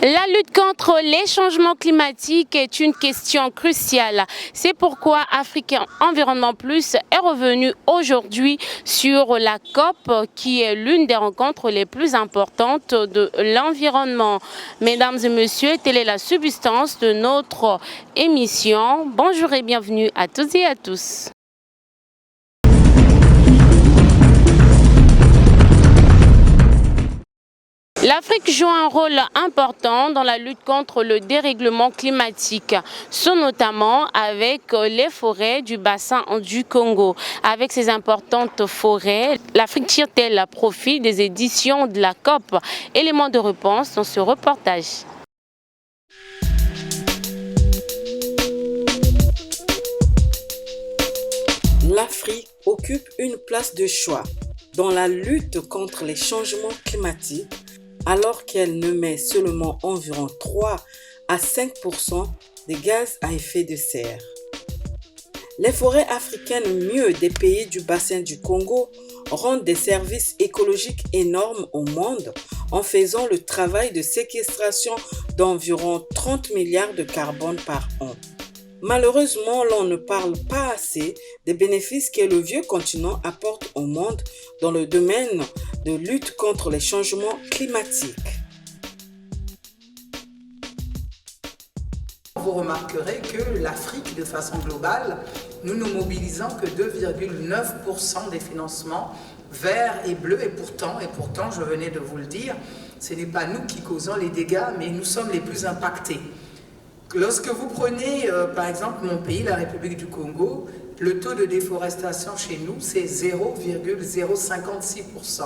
La lutte contre les changements climatiques est une question cruciale. C'est pourquoi Africa Environnement Plus est revenu aujourd'hui sur la COP, qui est l'une des rencontres les plus importantes de l'environnement. Mesdames et messieurs, telle est la substance de notre émission. Bonjour et bienvenue à toutes et à tous. L'Afrique joue un rôle important dans la lutte contre le dérèglement climatique, ce notamment avec les forêts du bassin du Congo. Avec ces importantes forêts, l'Afrique tire-t-elle profit des éditions de la COP? Élément de réponse dans ce reportage. L'Afrique occupe une place de choix dans la lutte contre les changements climatiques, alors qu'elle émet seulement environ 3 à 5% des gaz à effet de serre. Les forêts africaines, mieux des pays du bassin du Congo, rendent des services écologiques énormes au monde en faisant le travail de séquestration d'environ 30 milliards de carbone par an. Malheureusement, l'on ne parle pas assez des bénéfices que le vieux continent apporte au monde dans le domaine de lutte contre les changements climatiques. Vous remarquerez que l'Afrique, de façon globale, nous ne mobilisons que 2,9% des financements verts et bleus. Et pourtant, je venais de vous le dire, ce n'est pas nous qui causons les dégâts, mais nous sommes les plus impactés. Lorsque vous prenez, par exemple, mon pays, la République du Congo, le taux de déforestation chez nous, c'est 0,056%.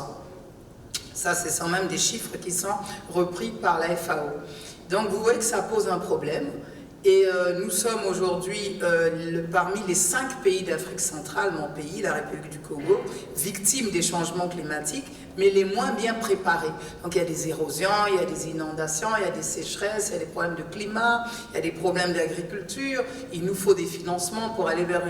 Ça, ce sont même des chiffres qui sont repris par la FAO. Donc, vous voyez que ça pose un problème. Et nous sommes aujourd'hui parmi les 5 pays d'Afrique centrale, mon pays, la République du Congo, victimes des changements climatiques, mais les moins bien préparés. Donc il y a des érosions, il y a des inondations, il y a des sécheresses, il y a des problèmes de climat, il y a des problèmes d'agriculture. Il nous faut des financements pour aller vers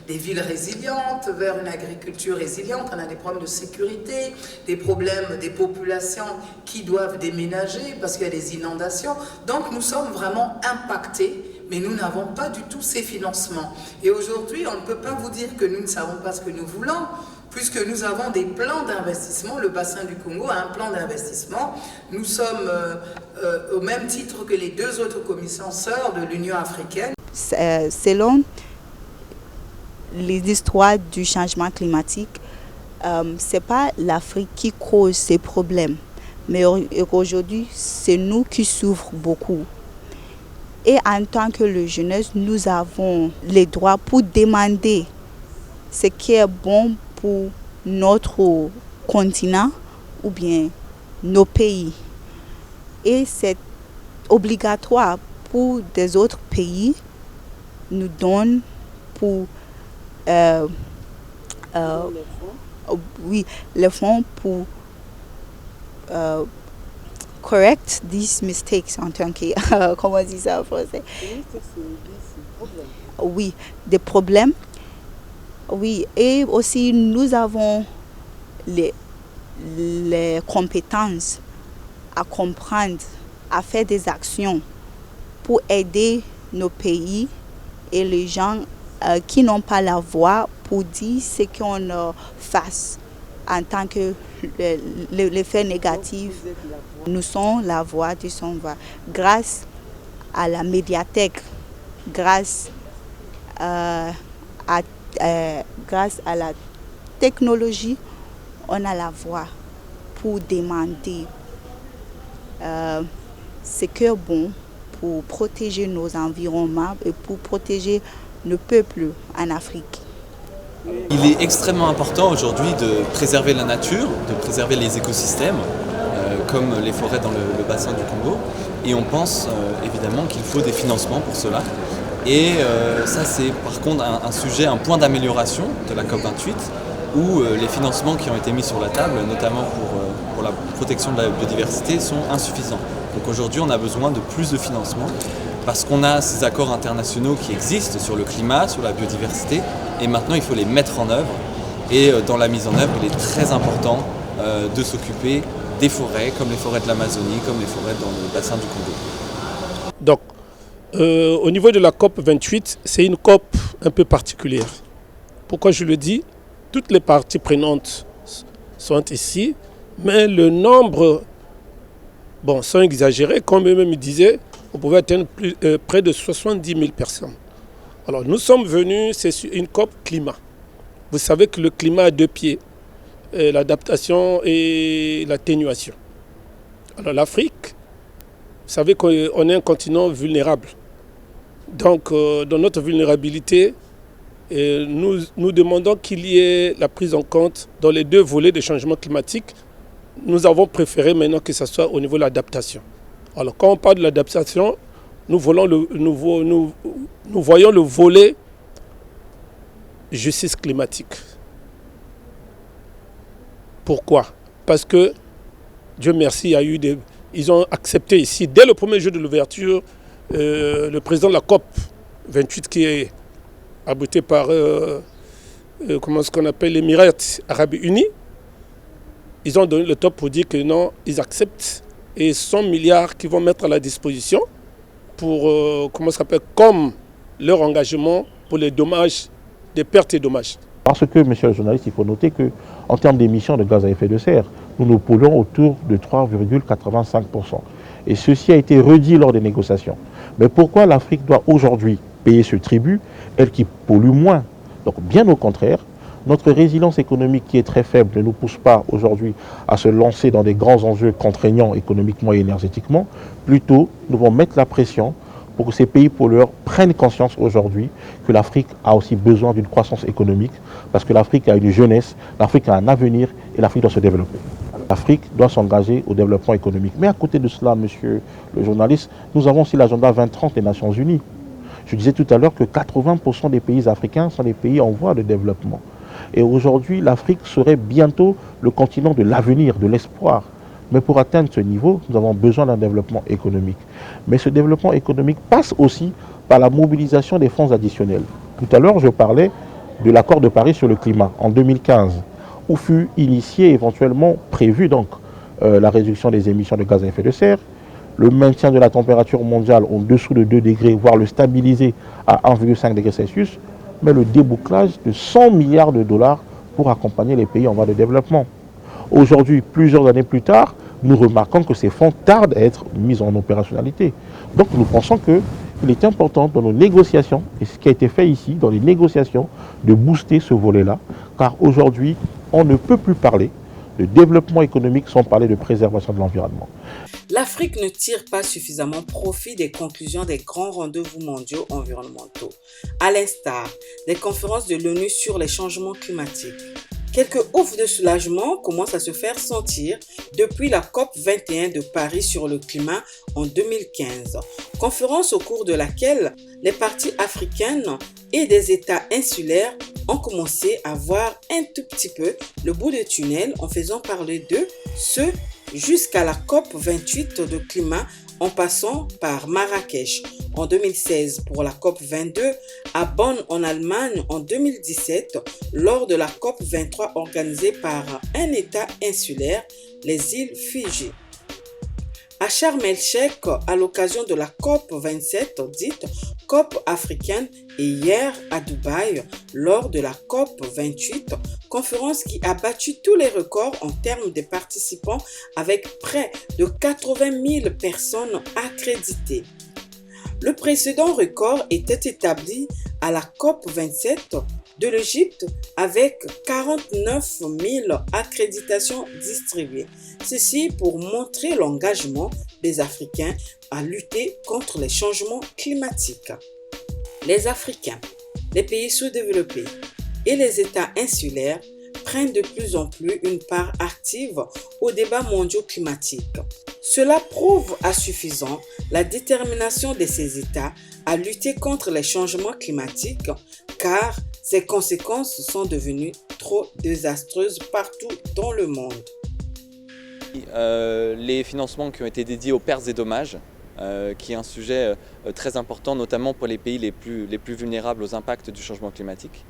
des villes résilientes, vers une agriculture résiliente. On a des problèmes de sécurité, des problèmes des populations qui doivent déménager parce qu'il y a des inondations. Donc nous sommes vraiment impactés, mais nous n'avons pas du tout ces financements. Et aujourd'hui, on ne peut pas vous dire que nous ne savons pas ce que nous voulons, puisque nous avons des plans d'investissement. Le bassin du Congo a un plan d'investissement. Nous sommes au même titre que les 2 autres commissions sœurs de l'Union africaine. Selon les histoires du changement climatique, ce n'est pas l'Afrique qui cause ces problèmes, mais aujourd'hui, c'est nous qui souffrons beaucoup. Et en tant que la jeunesse, nous avons les droits pour demander ce qui est bon pour notre continent ou bien nos pays. Et c'est obligatoire pour des autres pays nous donner pour les fonds pour correct these mistakes en tant que comment on dit ça en français? Oui, des problèmes. Oui, et aussi nous avons les compétences à comprendre, à faire des actions pour aider nos pays et les gens qui n'ont pas la voix pour dire ce qu'on fasse en tant que l'effet négatif. Nous sommes la voix du sans-voix. Grâce à la médiathèque, grâce à la technologie, on a la voix pour demander ce qui est bon pour protéger nos environnements et pour protéger nos peuples en Afrique. Il est extrêmement important aujourd'hui de préserver la nature, de préserver les écosystèmes, comme les forêts dans le bassin du Congo. Et on pense évidemment qu'il faut des financements pour cela. Et ça, c'est par contre un sujet, un point d'amélioration de la COP28. où les financements qui ont été mis sur la table, notamment pour la protection de la biodiversité, sont insuffisants. Donc aujourd'hui, on a besoin de plus de financement parce qu'on a ces accords internationaux qui existent sur le climat, sur la biodiversité, et maintenant il faut les mettre en œuvre. Et dans la mise en œuvre, il est très important de s'occuper des forêts, comme les forêts de l'Amazonie, comme les forêts dans le bassin du Congo. Donc, au niveau de la COP 28, c'est une COP un peu particulière. Pourquoi je le dis? Toutes les parties prenantes sont ici, mais le nombre, sans exagérer, comme eux-mêmes disaient, on pouvait atteindre près de 70 000 personnes. Alors nous sommes venus, c'est une COP climat. Vous savez que le climat a deux pieds, l'adaptation et l'atténuation. Alors l'Afrique, vous savez qu'on est un continent vulnérable. Donc dans notre vulnérabilité, nous demandons qu'il y ait la prise en compte dans les deux volets des changements climatiques. Nous avons préféré maintenant que ce soit au niveau de l'adaptation. Alors quand on parle de l'adaptation, nous voyons le volet justice climatique. Pourquoi? Parce que, Dieu merci, ils ont accepté ici, dès le premier jour de l'ouverture, le président de la COP 28 qui est abrité par les Émirats Arabes Unis, ils ont donné le top pour dire que non, ils acceptent et 100 milliards qu'ils vont mettre à la disposition pour, comme leur engagement pour les dommages, des pertes et dommages. Parce que, monsieur le journaliste, il faut noter qu'en termes d'émissions de gaz à effet de serre, nous nous polluons autour de 3,85%. Et ceci a été redit lors des négociations. Mais pourquoi l'Afrique doit aujourd'hui payer ce tribut, elle qui pollue moins? Donc bien au contraire, notre résilience économique qui est très faible ne nous pousse pas aujourd'hui à se lancer dans des grands enjeux contraignants économiquement et énergétiquement. Plutôt, nous devons mettre la pression pour que ces pays pollueurs prennent conscience aujourd'hui que l'Afrique a aussi besoin d'une croissance économique, parce que l'Afrique a une jeunesse, l'Afrique a un avenir et l'Afrique doit se développer. L'Afrique doit s'engager au développement économique. Mais à côté de cela, monsieur le journaliste, nous avons aussi l'agenda 2030 des Nations Unies. Je disais tout à l'heure que 80% des pays africains sont des pays en voie de développement. Et aujourd'hui, l'Afrique serait bientôt le continent de l'avenir, de l'espoir. Mais pour atteindre ce niveau, nous avons besoin d'un développement économique. Mais ce développement économique passe aussi par la mobilisation des fonds additionnels. Tout à l'heure, je parlais de l'accord de Paris sur le climat en 2015, où fut initié éventuellement prévu la réduction des émissions de gaz à effet de serre, le maintien de la température mondiale en dessous de 2 degrés, voire le stabiliser à 1,5 degré Celsius, mais le débouclage de 100 milliards de dollars pour accompagner les pays en voie de développement. Aujourd'hui, plusieurs années plus tard, nous remarquons que ces fonds tardent à être mis en opérationnalité. Donc nous pensons qu'il est important dans nos négociations, et ce qui a été fait ici, dans les négociations, de booster ce volet-là, car aujourd'hui, on ne peut plus parler de développement économique sans parler de préservation de l'environnement. L'Afrique ne tire pas suffisamment profit des conclusions des grands rendez-vous mondiaux environnementaux, à l'instar des conférences de l'ONU sur les changements climatiques. Quelques oufs de soulagement commencent à se faire sentir depuis la COP 21 de Paris sur le climat en 2015, conférence au cours de laquelle les parties africaines et des États insulaires ont commencé à voir un tout petit peu le bout du tunnel en faisant parler d'eux, ceux jusqu'à la COP 28 de climat en passant par Marrakech en 2016 pour la COP 22, à Bonn en Allemagne en 2017 lors de la COP 23 organisée par un État insulaire, les îles Fidji. À Sharm el-Sheikh, à l'occasion de la COP 27 dite COP africaine et hier à Dubaï lors de la COP 28, conférence qui a battu tous les records en termes de participants avec près de 80 000 personnes accréditées. Le précédent record était établi à la COP 27 de l'Égypte avec 49 000 accréditations distribuées. Ceci pour montrer l'engagement des Africains à lutter contre les changements climatiques. Les Africains, les pays sous-développés et les États insulaires prennent de plus en plus une part active aux débats mondiaux climatiques. Cela prouve à suffisant la détermination de ces États à lutter contre les changements climatiques car ces conséquences sont devenues trop désastreuse partout dans le monde. Les financements qui ont été dédiés aux pertes et dommages, qui est un sujet très important, notamment pour les pays les plus vulnérables aux impacts du changement climatique.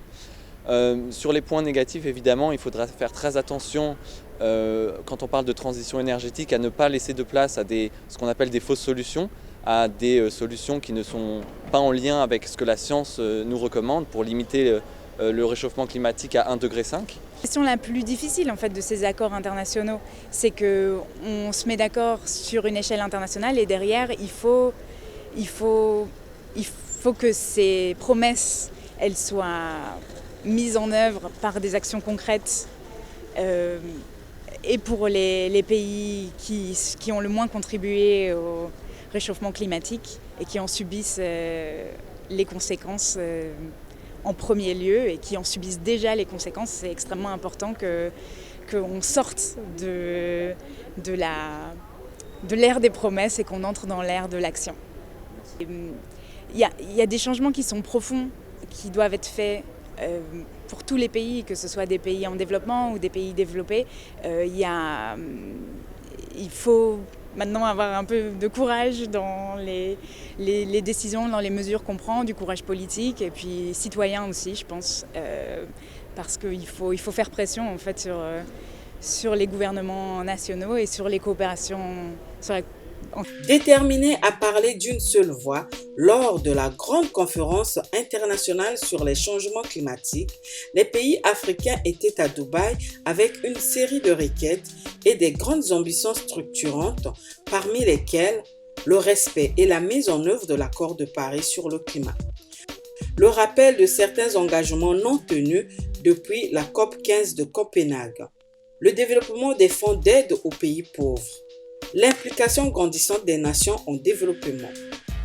Sur les points négatifs, évidemment, il faudra faire très attention quand on parle de transition énergétique à ne pas laisser de place à ce qu'on appelle des fausses solutions, à des solutions qui ne sont pas en lien avec ce que la science nous recommande pour limiter le réchauffement climatique à 1,5 degré. La question la plus difficile en fait, de ces accords internationaux, c'est qu'on se met d'accord sur une échelle internationale et derrière, il faut que ces promesses elles soient mises en œuvre par des actions concrètes et pour les pays qui ont le moins contribué au réchauffement climatique et qui en subissent les conséquences en premier lieu et qui en subissent déjà les conséquences. C'est extrêmement important qu'on sorte de l'ère des promesses et qu'on entre dans l'ère de l'action. Il y a des changements qui sont profonds, qui doivent être faits pour tous les pays, que ce soit des pays en développement ou des pays développés. Il faut maintenant avoir un peu de courage dans les décisions, dans les mesures qu'on prend, du courage politique et puis citoyen aussi, je pense, parce qu'il faut faire pression en fait sur les gouvernements nationaux et sur les coopérations. Déterminés à parler d'une seule voix lors de la grande conférence internationale sur les changements climatiques, les pays africains étaient à Dubaï avec une série de requêtes et des grandes ambitions structurantes, parmi lesquelles le respect et la mise en œuvre de l'accord de Paris sur le climat. Le rappel de certains engagements non tenus depuis la COP 15 de Copenhague. Le développement des fonds d'aide aux pays pauvres. L'implication grandissante des nations en développement,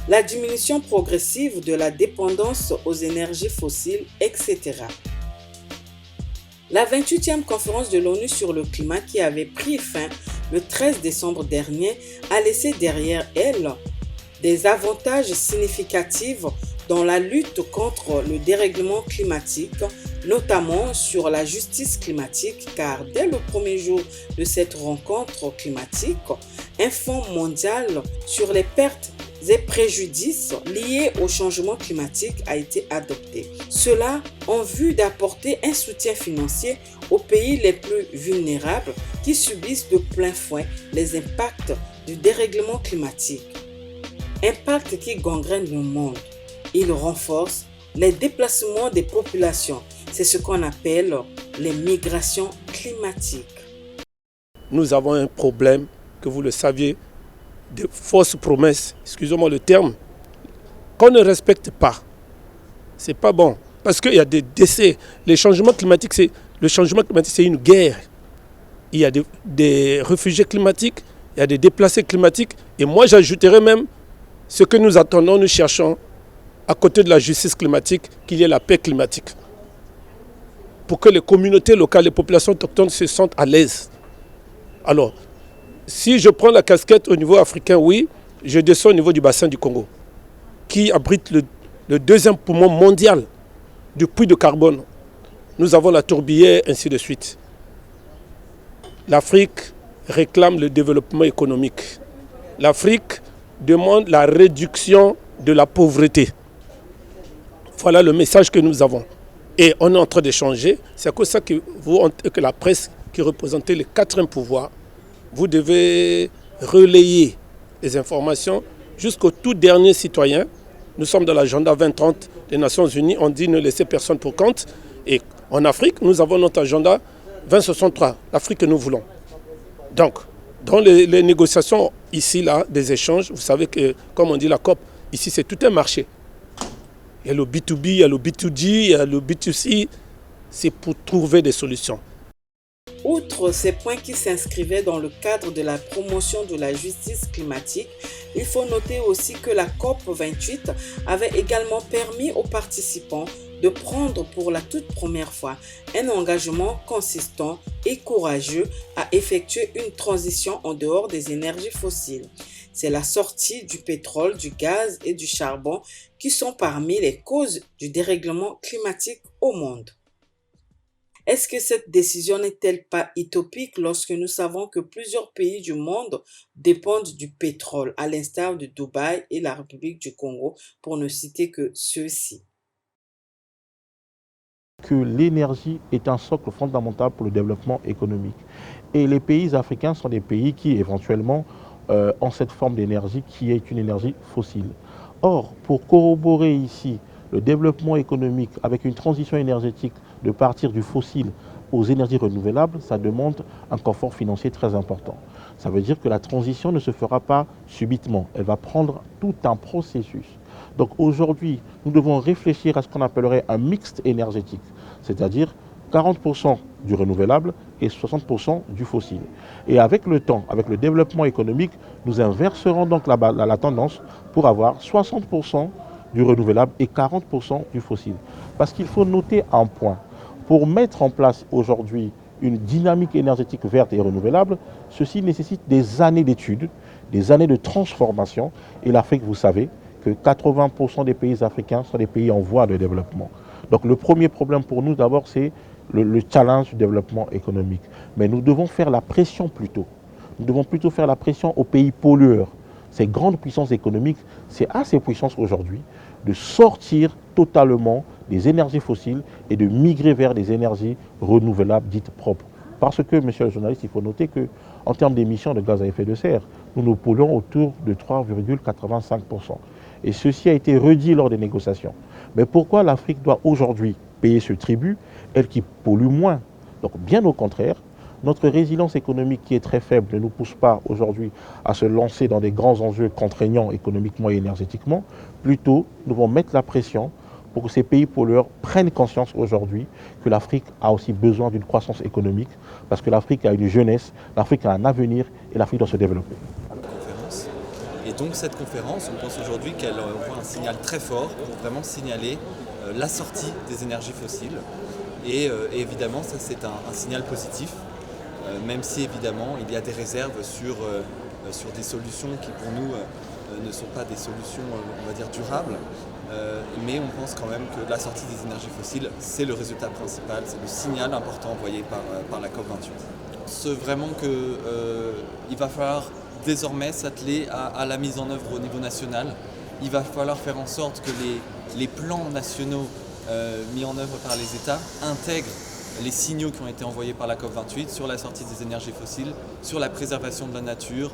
la diminution progressive de la dépendance aux énergies fossiles, etc. La 28e conférence de l'ONU sur le climat qui avait pris fin le 13 décembre dernier a laissé derrière elle des avantages significatifs dans la lutte contre le dérèglement climatique, notamment sur la justice climatique, car dès le premier jour de cette rencontre climatique, un fonds mondial sur les pertes et préjudices liés au changement climatique a été adopté. Cela en vue d'apporter un soutien financier aux pays les plus vulnérables qui subissent de plein fouet les impacts du dérèglement climatique. Impact qui gangrène le monde. Il renforce les déplacements des populations. C'est ce qu'on appelle les migrations climatiques. Nous avons un problème, que vous le saviez, de fausses promesses, excusez-moi le terme, qu'on ne respecte pas. C'est pas bon, parce qu'il y a des décès. Le changement climatique, c'est une guerre. Il y a des réfugiés climatiques, il y a des déplacés climatiques. Et moi, j'ajouterais même ce que nous attendons, nous cherchons, à côté de la justice climatique, qu'il y ait la paix climatique. Pour que les communautés locales, les populations autochtones se sentent à l'aise. Alors, si je prends la casquette au niveau africain, oui, je descends au niveau du bassin du Congo, qui abrite le deuxième poumon mondial du puits de carbone. Nous avons la tourbière, ainsi de suite. L'Afrique réclame le développement économique. L'Afrique demande la réduction de la pauvreté. Voilà le message que nous avons. Et on est en train d'échanger. C'est comme ça que la presse, qui représente le quatrième pouvoir, vous devez relayer les informations jusqu'au tout dernier citoyen. Nous sommes dans l'agenda 2030 des Nations Unies. On dit ne laissez personne pour compte. Et en Afrique, nous avons notre agenda 2063, l'Afrique que nous voulons. Donc, dans les négociations ici, là, des échanges, vous savez que, comme on dit la COP, ici c'est tout un marché. Il y a le B2B, il y a le B2G, il y a le B2C. C'est pour trouver des solutions. Outre ces points qui s'inscrivaient dans le cadre de la promotion de la justice climatique, il faut noter aussi que la COP 28 avait également permis aux participants de prendre pour la toute première fois un engagement consistant et courageux à effectuer une transition en dehors des énergies fossiles. C'est la sortie du pétrole, du gaz et du charbon qui sont parmi les causes du dérèglement climatique au monde. Est-ce que cette décision n'est-elle pas utopique lorsque nous savons que plusieurs pays du monde dépendent du pétrole, à l'instar de Dubaï et la République du Congo, pour ne citer que ceux-ci? Que l'énergie est un socle fondamental pour le développement économique. Et les pays africains sont des pays qui, éventuellement, ont cette forme d'énergie qui est une énergie fossile. Or, pour corroborer ici le développement économique avec une transition énergétique de partir du fossile aux énergies renouvelables, ça demande un confort financier très important. Ça veut dire que la transition ne se fera pas subitement, elle va prendre tout un processus. Donc aujourd'hui, nous devons réfléchir à ce qu'on appellerait un mixte énergétique, c'est-à-dire 40% du renouvelable et 60% du fossile. Et avec le temps, avec le développement économique, nous inverserons donc la tendance pour avoir 60% du renouvelable et 40% du fossile. Parce qu'il faut noter un point. Pour mettre en place aujourd'hui une dynamique énergétique verte et renouvelable, ceci nécessite des années d'études, des années de transformation. Et l'Afrique, vous savez, que 80% des pays africains sont des pays en voie de développement. Donc le premier problème pour nous d'abord, c'est le challenge du développement économique. Mais nous devons faire la pression plutôt. Nous devons plutôt faire la pression aux pays pollueurs. Ces grandes puissances économiques, c'est à ces puissances aujourd'hui de sortir totalement des énergies fossiles et de migrer vers des énergies renouvelables dites propres. Parce que, monsieur le journaliste, il faut noter qu'en termes d'émissions de gaz à effet de serre, nous nous polluons autour de 3,85%. Et ceci a été redit lors des négociations. Mais pourquoi l'Afrique doit aujourd'hui payer ce tribut, elle qui pollue moins? Donc bien au contraire, notre résilience économique qui est très faible ne nous pousse pas aujourd'hui à se lancer dans des grands enjeux contraignants économiquement et énergétiquement. Plutôt, nous devons mettre la pression pour que ces pays pollueurs prennent conscience aujourd'hui que l'Afrique a aussi besoin d'une croissance économique, parce que l'Afrique a une jeunesse, l'Afrique a un avenir et l'Afrique doit se développer. Et donc cette conférence, on pense aujourd'hui qu'elle envoie un signal très fort pour vraiment signaler la sortie des énergies fossiles. Et évidemment, ça c'est un signal positif, même si évidemment il y a des réserves sur des solutions qui pour nous ne sont pas des solutions, on va dire, durables. Mais on pense quand même que la sortie des énergies fossiles, c'est le résultat principal, c'est le signal important envoyé par la COP28. C'est vraiment qu'il va falloir désormais s'atteler à la mise en œuvre au niveau national. Il va falloir faire en sorte que les plans nationaux mis en œuvre par les États intègrent les signaux qui ont été envoyés par la COP28 sur la sortie des énergies fossiles, sur la préservation de la nature,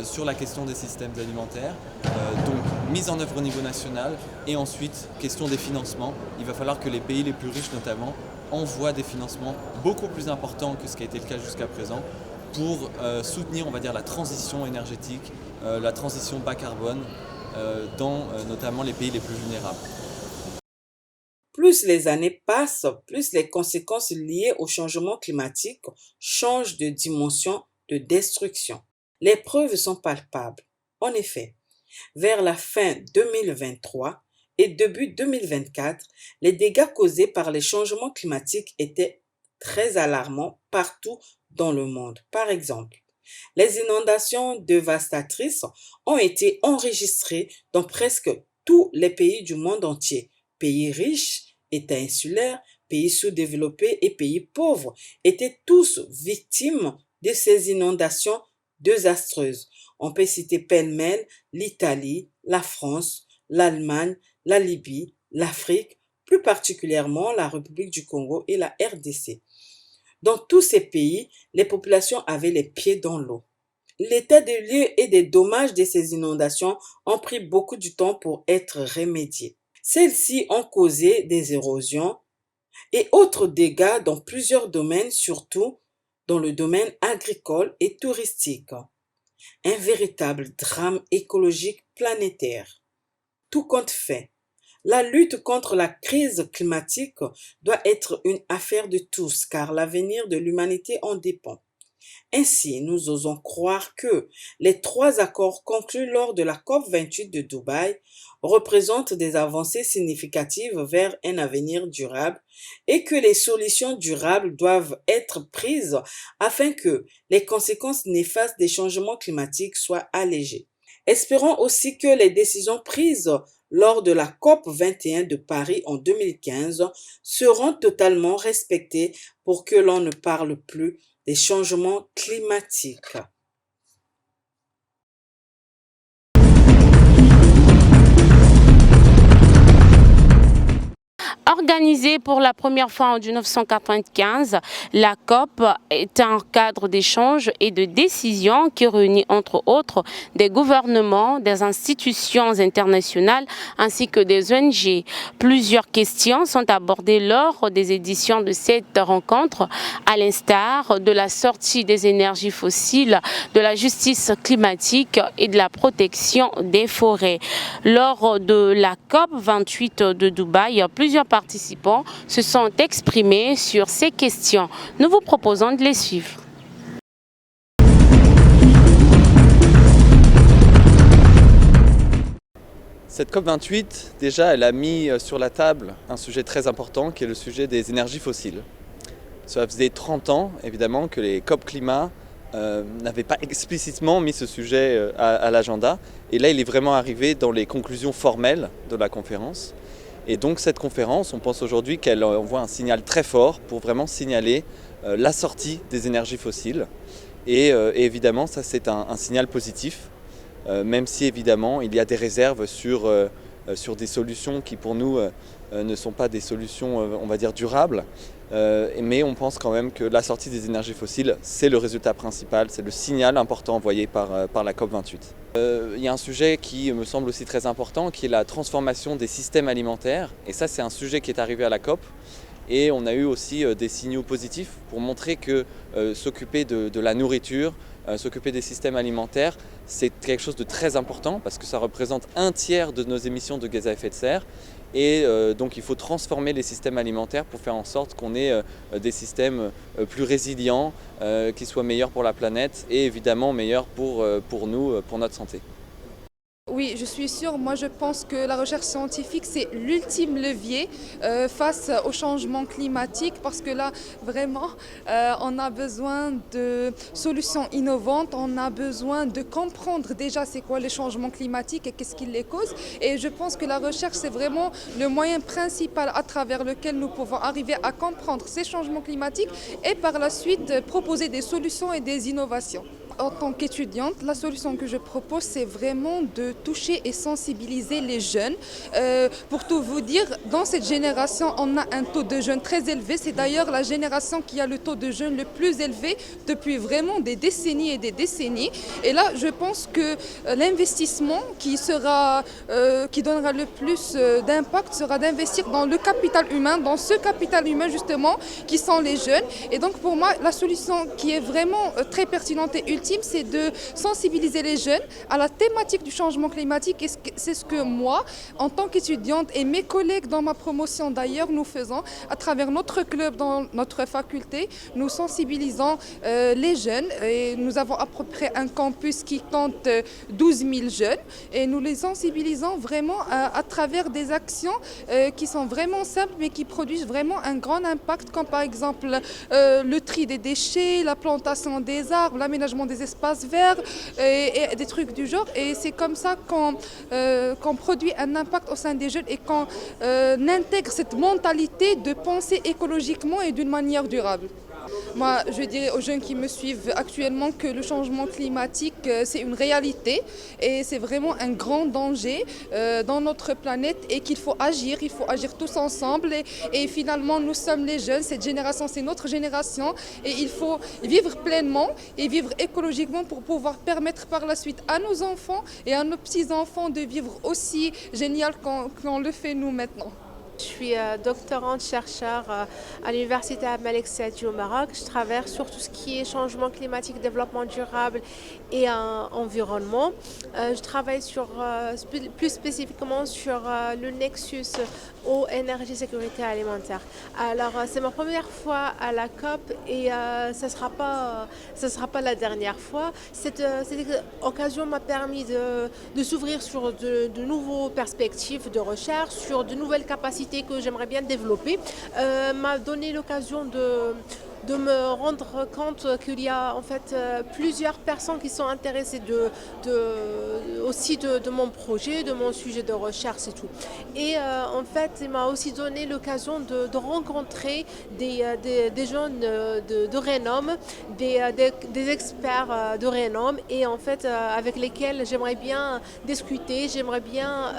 sur la question des systèmes alimentaires. Donc mise en œuvre au niveau national et ensuite question des financements. Il va falloir que les pays les plus riches notamment envoient des financements beaucoup plus importants que ce qui a été le cas jusqu'à présent pour soutenir, on va dire, la transition énergétique, la transition bas carbone dans notamment les pays les plus vulnérables. Plus les années passent, plus les conséquences liées au changement climatique changent de dimension de destruction. Les preuves sont palpables. En effet, vers la fin 2023 et début 2024, les dégâts causés par les changements climatiques étaient très alarmants partout dans le monde. Par exemple, les inondations dévastatrices ont été enregistrées dans presque tous les pays du monde entier. Pays riches, États insulaires, pays sous-développés et pays pauvres étaient tous victimes de ces inondations désastreuses. On peut citer pêle-mêle l'Italie, la France, l'Allemagne, la Libye, l'Afrique, plus particulièrement la République du Congo et la RDC. Dans tous ces pays, les populations avaient les pieds dans l'eau. L'état des lieux et des dommages de ces inondations ont pris beaucoup de temps pour être remédiés. Celles-ci ont causé des érosions et autres dégâts dans plusieurs domaines, surtout dans le domaine agricole et touristique. Un véritable drame écologique planétaire. Tout compte fait, la lutte contre la crise climatique doit être une affaire de tous, car l'avenir de l'humanité en dépend. Ainsi, nous osons croire que les 3 accords conclus lors de la COP28 de Dubaï représentent des avancées significatives vers un avenir durable et que les solutions durables doivent être prises afin que les conséquences néfastes des changements climatiques soient allégées. Espérons aussi que les décisions prises lors de la COP 21 de Paris en 2015 seront totalement respectées pour que l'on ne parle plus des changements climatiques. Organisée pour la première fois en 1995, la COP est un cadre d'échange et de décision qui réunit entre autres des gouvernements, des institutions internationales ainsi que des ONG. Plusieurs questions sont abordées lors des éditions de cette rencontre, à l'instar de la sortie des énergies fossiles, de la justice climatique et de la protection des forêts. Lors de la COP 28 de Dubaï, plusieurs participants se sont exprimés sur ces questions. Nous vous proposons de les suivre. Cette COP28, déjà, elle a mis sur la table un sujet très important qui est le sujet des énergies fossiles. Ça faisait 30 ans, évidemment, que les COP climat n'avaient pas explicitement mis ce sujet à l'agenda. Et là, il est vraiment arrivé dans les conclusions formelles de la conférence. Et donc cette conférence, on pense aujourd'hui qu'elle envoie un signal très fort pour vraiment signaler la sortie des énergies fossiles. Et évidemment, ça c'est un signal positif, même si évidemment il y a des réserves sur des solutions qui pour nous ne sont pas des solutions, on va dire, durables. Mais on pense quand même que la sortie des énergies fossiles, c'est le résultat principal, c'est le signal important envoyé par la COP28. Il y a un sujet qui me semble aussi très important, qui est la transformation des systèmes alimentaires. Et ça, c'est un sujet qui est arrivé à la COP. Et on a eu aussi des signaux positifs pour montrer que s'occuper de la nourriture, s'occuper des systèmes alimentaires, c'est quelque chose de très important parce que ça représente 1/3 de nos émissions de gaz à effet de serre. Et donc il faut transformer les systèmes alimentaires pour faire en sorte qu'on ait des systèmes plus résilients, qui soient meilleurs pour la planète et évidemment meilleurs pour nous, pour notre santé. Oui, je suis sûre. Moi, je pense que la recherche scientifique, c'est l'ultime levier face au changement climatique parce que là, vraiment, on a besoin de solutions innovantes. On a besoin de comprendre déjà c'est quoi les changements climatiques et qu'est-ce qui les cause. Et je pense que la recherche, c'est vraiment le moyen principal à travers lequel nous pouvons arriver à comprendre ces changements climatiques et par la suite proposer des solutions et des innovations. En tant qu'étudiante, la solution que je propose, c'est vraiment de toucher et sensibiliser les jeunes. Pour tout vous dire, dans cette génération, on a un taux de jeunes très élevé. C'est d'ailleurs la génération qui a le taux de jeunes le plus élevé depuis vraiment des décennies et des décennies. Et là, je pense que l'investissement qui donnera le plus d'impact sera d'investir dans le capital humain, dans ce capital humain justement, qui sont les jeunes. Et donc pour moi, la solution qui est vraiment très pertinente et ultime, c'est de sensibiliser les jeunes à la thématique du changement climatique. Et c'est ce que moi, en tant qu'étudiante et mes collègues dans ma promotion d'ailleurs, nous faisons à travers notre club dans notre faculté. Nous sensibilisons les jeunes et nous avons à peu près un campus qui compte 12 000 jeunes et nous les sensibilisons vraiment à travers des actions qui sont vraiment simples mais qui produisent vraiment un grand impact comme par exemple le tri des déchets, la plantation des arbres, l'aménagement des espaces verts et des trucs du genre. Et c'est comme ça qu'on produit un impact au sein des jeunes et qu'on intègre cette mentalité de penser écologiquement et d'une manière durable. Moi, je dirais aux jeunes qui me suivent actuellement que le changement climatique, c'est une réalité et c'est vraiment un grand danger dans notre planète et qu'il faut agir tous ensemble et finalement nous sommes les jeunes, cette génération c'est notre génération et il faut vivre pleinement et vivre écologiquement pour pouvoir permettre par la suite à nos enfants et à nos petits-enfants de vivre aussi génial qu'on le fait nous maintenant. Je suis doctorante chercheur à l'université Malek Sadi au Maroc. Je travaille sur tout ce qui est changement climatique, développement durable et environnement. Je travaille plus spécifiquement sur le nexus eau, énergie, sécurité alimentaire. Alors c'est ma première fois à la COP et ça sera pas la dernière fois. Cette occasion m'a permis de s'ouvrir sur de nouvelles perspectives de recherche, sur de nouvelles capacités que j'aimerais bien développer, m'a donné l'occasion de me rendre compte qu'il y a en fait plusieurs personnes qui sont intéressées aussi de mon projet, de mon sujet de recherche et tout. Et en fait, il m'a aussi donné l'occasion de rencontrer des jeunes de renom, des experts de renom, et en fait avec lesquels j'aimerais bien discuter, j'aimerais bien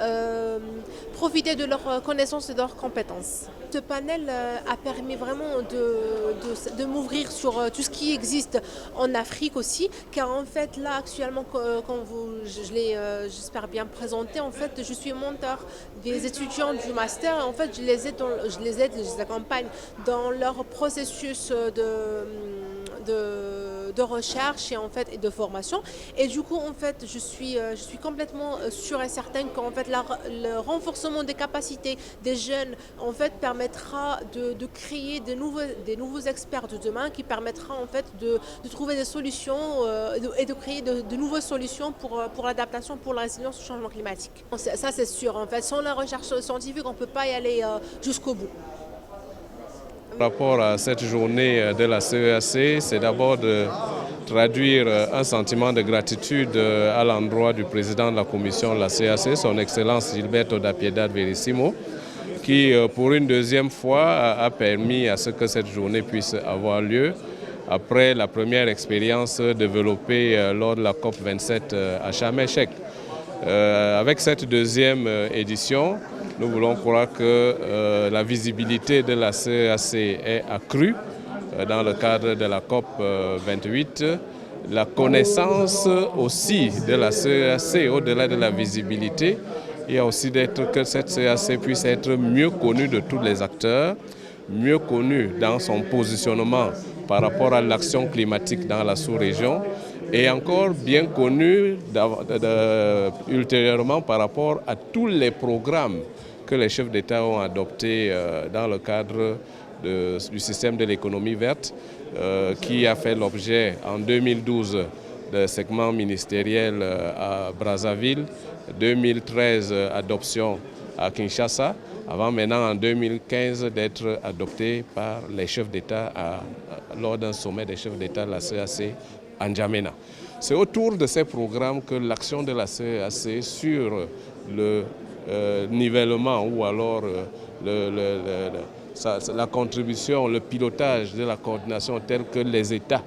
profiter de leurs connaissances et de leurs compétences. Ce panel a permis vraiment de m'ouvrir sur tout ce qui existe en Afrique aussi, car en fait là actuellement, quand je l'ai j'espère bien présenté, en fait je suis mentor des étudiants du master. En fait je les accompagne dans leur processus de recherche et de formation, et du coup en fait je suis complètement sûre et certaine qu'en fait le renforcement des capacités des jeunes en fait permettra de créer des nouveaux experts de demain, qui permettra en fait de trouver des solutions et de créer de nouvelles solutions pour l'adaptation, pour la résilience au changement climatique. Ça c'est sûr, en fait sans la recherche scientifique on ne peut pas y aller jusqu'au bout. Par rapport à cette journée de la CEAC, c'est d'abord de traduire un sentiment de gratitude à l'endroit du président de la commission de la CEAC, son Excellence Gilberto da Piedad Verissimo, qui pour une deuxième fois a permis à ce que cette journée puisse avoir lieu après la première expérience développée lors de la COP27 à Sharm el-Sheikh. Avec cette deuxième édition, nous voulons croire que la visibilité de la CEAC est accrue dans le cadre de la COP28. La connaissance aussi de la CEAC, au-delà de la visibilité, il y a aussi que cette CEAC puisse être mieux connue de tous les acteurs, mieux connue dans son positionnement par rapport à l'action climatique dans la sous-région, et encore bien connue ultérieurement par rapport à tous les programmes que les chefs d'État ont adoptés dans le cadre du système de l'économie verte, qui a fait l'objet en 2012 de segments ministériels à Brazzaville, 2013 adoption à Kinshasa, avant maintenant en 2015 d'être adopté par les chefs d'État lors d'un sommet des chefs d'État de la CEAC à N'Djamena. C'est autour de ces programmes que l'action de la CEAC sur le nivellement ou alors la contribution, le pilotage de la coordination telle que les États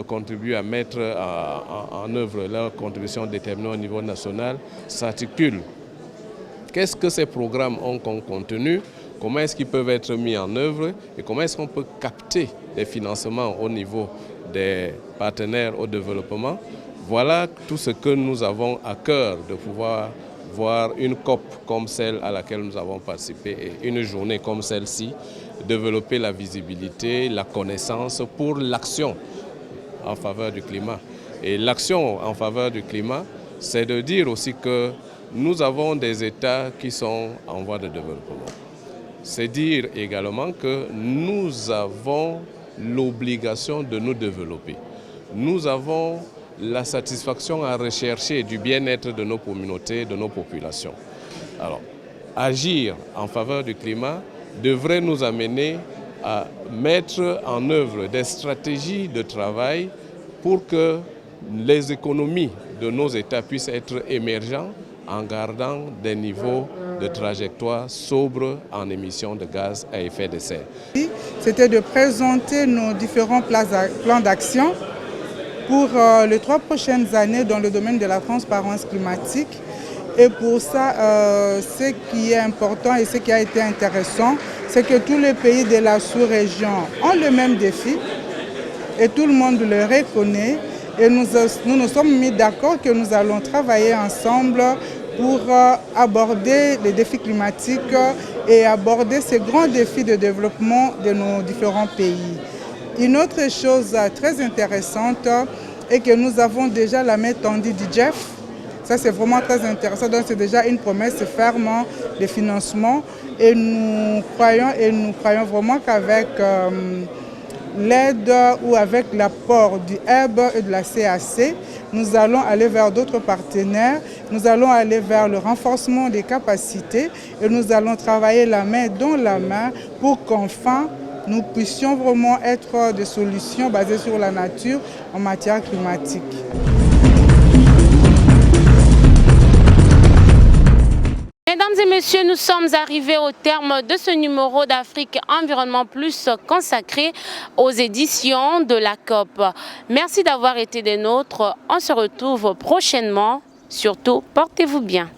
contribuent à mettre en œuvre leur contribution déterminée au niveau national s'articule. Qu'est-ce que ces programmes ont comme contenu? Comment est-ce qu'ils peuvent être mis en œuvre? Et comment est-ce qu'on peut capter des financements au niveau des partenaires au développement? Voilà tout ce que nous avons à cœur de pouvoir voir une COP comme celle à laquelle nous avons participé et une journée comme celle-ci, développer la visibilité, la connaissance pour l'action en faveur du climat. Et l'action en faveur du climat, c'est de dire aussi que nous avons des États qui sont en voie de développement. C'est dire également que nous avons l'obligation de nous développer. Nous avons la satisfaction à rechercher du bien-être de nos communautés, de nos populations. Alors, agir en faveur du climat devrait nous amener à mettre en œuvre des stratégies de travail pour que les économies de nos États puissent être émergentes en gardant des niveaux de trajectoire sobres en émissions de gaz à effet de serre. C'était de présenter nos différents plans d'action pour les 3 prochaines années dans le domaine de la transparence climatique. Et pour ça, ce qui est important et ce qui a été intéressant, c'est que tous les pays de la sous-région ont le même défi et tout le monde le reconnaît. Et nous nous sommes mis d'accord que nous allons travailler ensemble pour aborder les défis climatiques et aborder ces grands défis de développement de nos différents pays. Une autre chose très intéressante est que nous avons déjà la main tendue du GEF. Ça, c'est vraiment très intéressant. Donc, c'est déjà une promesse ferme de financement. Et nous croyons vraiment qu'avec l'aide ou avec l'apport du EB et de la CAC, nous allons aller vers d'autres partenaires, nous allons aller vers le renforcement des capacités et nous allons travailler la main dans la main pour qu'enfin nous puissions vraiment être des solutions basées sur la nature en matière climatique. Mesdames et messieurs, nous sommes arrivés au terme de ce numéro d'Afrique Environnement Plus consacré aux éditions de la COP. Merci d'avoir été des nôtres. On se retrouve prochainement. Surtout, portez-vous bien.